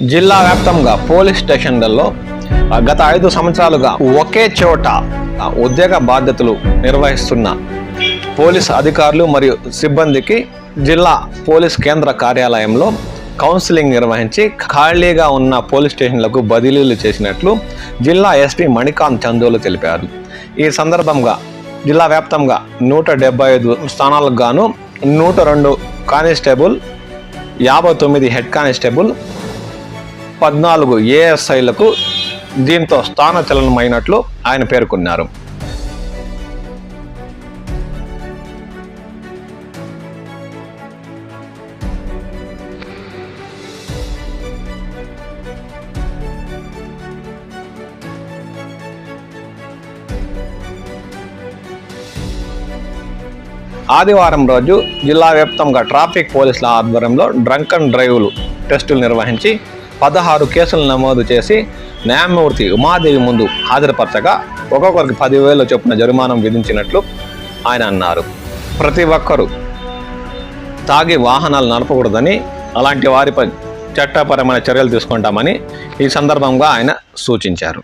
జిల్లా వ్యాప్తంగా పోలీస్ స్టేషన్లలో గత 5 సంవత్సరాలుగా ఒకే చోట ఉద్యోగ బాధ్యతలు నిర్వహిస్తున్న పోలీస్ అధికారులు మరియు సిబ్బందికి జిల్లా పోలీస్ కేంద్ర కార్యాలయంలో కౌన్సిలింగ్ నిర్వహించి ఖాళీగా ఉన్న పోలీస్ స్టేషన్లకు బదిలీలు చేసినట్లు జిల్లా ఎస్పీ మణికాంత్ చందోలు తెలిపారు. ఈ సందర్భంగా జిల్లా వ్యాప్తంగా 175 స్థానాలకు గాను 102 కానిస్టేబుల్, 59 హెడ్ కానిస్టేబుల్, 14 ఏఎస్ఐలకు దీంతో స్థానచలనమైనట్లు ఆయన పేర్కొన్నారు. ఆదివారం రోజు జిల్లా వ్యాప్తంగా ట్రాఫిక్ పోలీసుల ఆధ్వర్యంలో డ్రంక్ అండ్ డ్రైవ్లు టెస్టులు నిర్వహించి 16 కేసులు నమోదు చేసి న్యాయమూర్తి ఉమాదేవి ముందు హాజరుపరచగా ఒక్కొక్కరికి 10,000 చొప్పున జరిమానం విధించినట్లు ఆయన అన్నారు. ప్రతి ఒక్కరూ తాగి వాహనాలు నడపకూడదని, అలాంటి వారిపై చట్టపరమైన చర్యలు తీసుకుంటామని ఈ సందర్భంగా ఆయన సూచించారు.